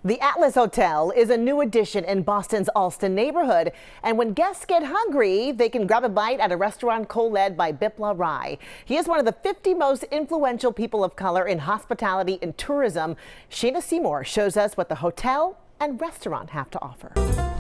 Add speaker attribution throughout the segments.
Speaker 1: The Atlas Hotel is a new addition in Boston's Allston neighborhood. And when guests get hungry, they can grab a bite at a restaurant co-led by Biplaw Rai. He is one of the 50 most influential people of color in hospitality and tourism. Shayna Seymour shows us what the hotel and restaurant have to offer.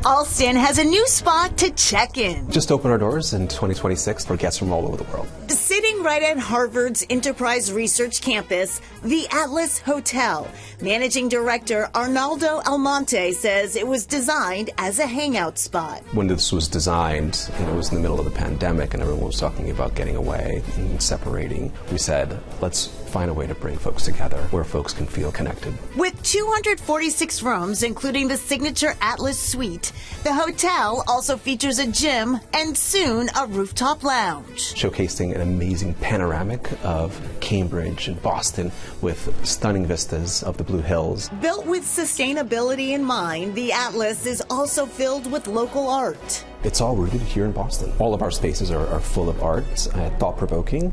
Speaker 2: Allston has a new spot to check in.
Speaker 3: Just opened our doors in 2026 for guests from all over the world.
Speaker 2: Sitting right at Harvard's Enterprise Research Campus, the Atlas Hotel. Managing Director Arnaldo Almonte says it was designed as a hangout spot.
Speaker 3: When this was designed, it was in the middle of the pandemic and everyone was talking about getting away and separating. We said, let's find a way to bring folks together where folks can feel connected.
Speaker 2: With 246 rooms, including the signature Atlas Suite, the hotel also features a gym and soon a rooftop lounge.
Speaker 3: Showcasing an amazing panoramic of Cambridge and Boston with stunning vistas of the Blue Hills.
Speaker 2: Built with sustainability in mind, the Atlas is also filled with local art.
Speaker 3: It's all rooted here in Boston. All of our spaces are full of art, thought-provoking.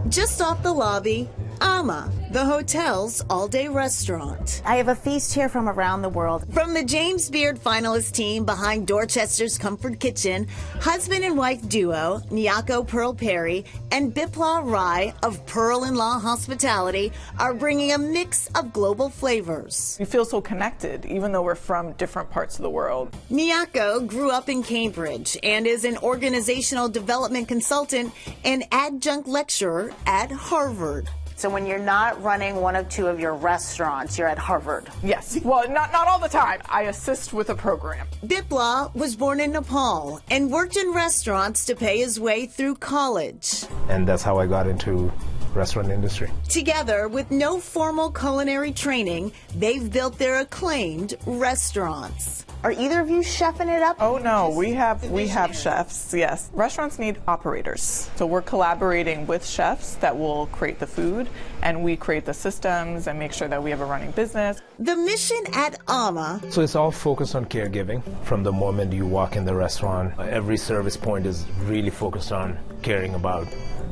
Speaker 2: Just off the lobby, Ama, the hotel's all-day restaurant.
Speaker 4: I have a feast here from around the world.
Speaker 2: From the James Beard finalist team behind Dorchester's Comfort Kitchen, husband and wife duo Nyacko Pearl Perry and Biplaw Rai of Pearl & Law Hospitality are bringing a mix of global flavors.
Speaker 5: We feel so connected, even though we're from different parts of the world.
Speaker 2: Nyacko grew up in Cambridge and is an organizational development consultant and adjunct lecturer at Harvard.
Speaker 4: So when you're not running one of two of your restaurants, you're at Harvard.
Speaker 5: Yes, well, not all the time. I assist with a program.
Speaker 2: Biplaw was born in Nepal and worked in restaurants to pay his way through college.
Speaker 6: And that's how I got into restaurant industry.
Speaker 2: Together, with no formal culinary training, they've built their acclaimed restaurants.
Speaker 4: Are either of you chefing it up?
Speaker 5: Oh no, we have chefs, yes. Restaurants need operators. So we're collaborating with chefs that will create the food, and we create the systems and make sure that we have a running business.
Speaker 2: The mission at Ama.
Speaker 6: So it's all focused on caregiving. From the moment you walk in the restaurant, every service point is really focused on caring about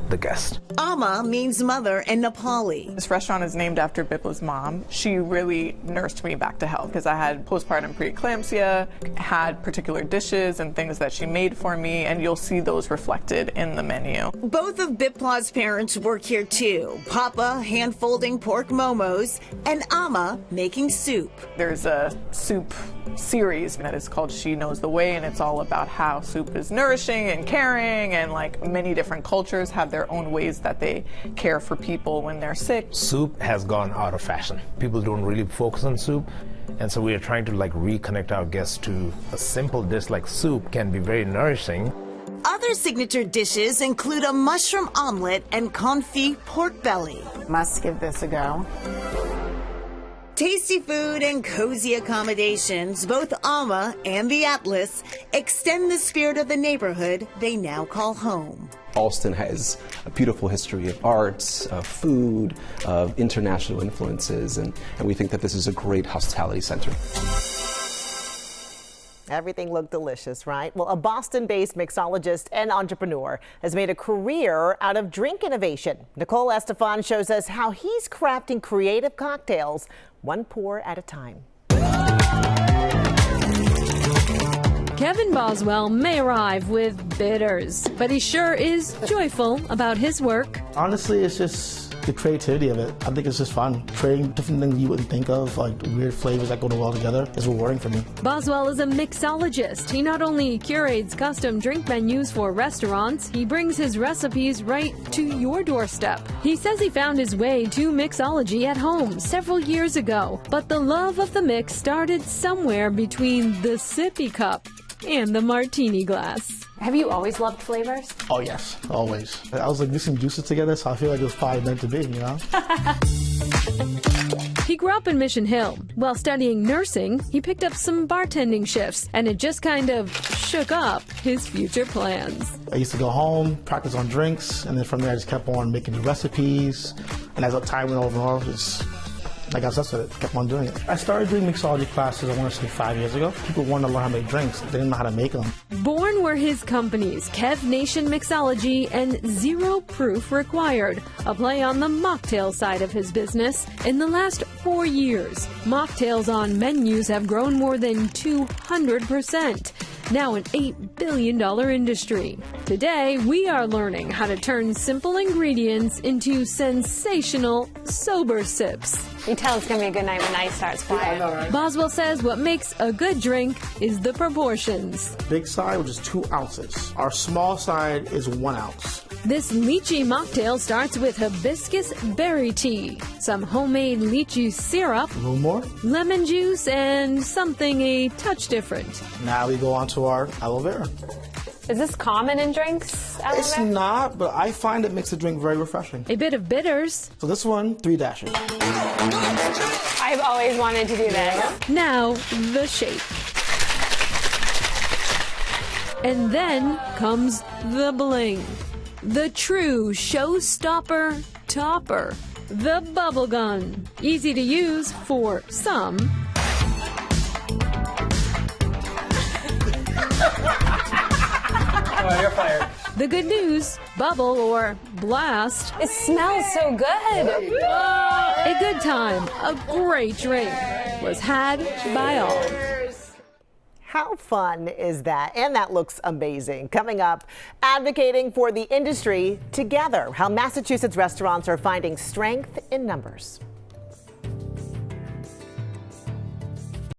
Speaker 6: the guest.
Speaker 2: Ama means mother in Nepali.
Speaker 5: This restaurant is named after Biplaw's mom. She really nursed me back to health because I had postpartum preeclampsia, had particular dishes and things that she made for me, and you'll see those reflected in the menu.
Speaker 2: Both of Biplaw's parents work here too. Papa hand-folding pork momos and Ama making soup.
Speaker 5: There's a soup series that is called She Knows the Way, and it's all about how soup is nourishing and caring, and like many different cultures have their own ways that they care for people when they're sick.
Speaker 6: Soup has gone out of fashion. People don't really focus on soup, and so we are trying to reconnect our guests to a simple dish like soup can be very nourishing.
Speaker 2: Other signature dishes include a mushroom omelet and confit pork belly.
Speaker 4: Must give this a go.
Speaker 2: Tasty food and cozy accommodations, both Ama and the Atlas extend the spirit of the neighborhood they now call home.
Speaker 3: Allston has a beautiful history of arts, of food, of international influences, and we think that this is a great hospitality center.
Speaker 1: Everything looked delicious, right? Well, a Boston-based mixologist and entrepreneur has made a career out of drink innovation. Nicole Estefan shows us how he's crafting creative cocktails, one pour at a time.
Speaker 7: Kevin Boswell may arrive with bitters, but he sure is joyful about his work.
Speaker 8: Honestly, it's just the creativity of it. I think it's just fun. Creating different things you wouldn't think of, like weird flavors that go well together, is rewarding for me.
Speaker 7: Boswell is a mixologist. He not only curates custom drink menus for restaurants, he brings his recipes right to your doorstep. He says he found his way to mixology at home several years ago, but the love of the mix started somewhere between the sippy cup and the martini glass.
Speaker 9: Have you always loved flavors?
Speaker 8: Oh yes, always. I was mixing juices together, so I feel like it was probably meant to be, you know?
Speaker 7: He grew up in Mission Hill. While studying nursing, he picked up some bartending shifts, and it just kind of shook up his future plans.
Speaker 8: I used to go home, practice on drinks, and then from there I just kept on making new recipes. And as time went over, I got obsessed with it, kept on doing it. I started doing mixology classes, I want to say 5 years ago. People wanted to learn how to make drinks. They didn't know how to make them.
Speaker 7: Born were his companies, Kevvnation Mixology and Zero Proof Required, a play on the mocktail side of his business. In the last 4 years, mocktails on menus have grown more than 200%. Now an $8 billion industry. Today, we are learning how to turn simple ingredients into sensational, sober sips.
Speaker 9: You tell it's going to be a good night when night starts flying.
Speaker 7: Boswell says what makes a good drink is the proportions.
Speaker 8: Big side, which is 2 ounces. Our small side is 1 ounce.
Speaker 7: This lychee mocktail starts with hibiscus berry tea, some homemade lychee syrup,
Speaker 8: A little more.
Speaker 7: lemon juice, and something a touch different.
Speaker 8: Now we go on to our aloe vera.
Speaker 9: Is this common in drinks? aloe
Speaker 8: It's
Speaker 9: vera?
Speaker 8: not, but I find it makes the drink very refreshing.
Speaker 7: A bit of bitters.
Speaker 8: So this one, 3 dashes.
Speaker 9: I've always wanted to do this.
Speaker 7: Now, the shake. And then comes the bling. The true showstopper topper. The bubble gun. Easy to use for some.
Speaker 10: Oh, you're fired.
Speaker 7: The good news, bubble or blast.
Speaker 9: It smells so good.
Speaker 7: A good time, a great drink was had by all.
Speaker 1: How fun is that? And that looks amazing. Coming up, advocating for the industry together, how Massachusetts restaurants are finding strength in numbers.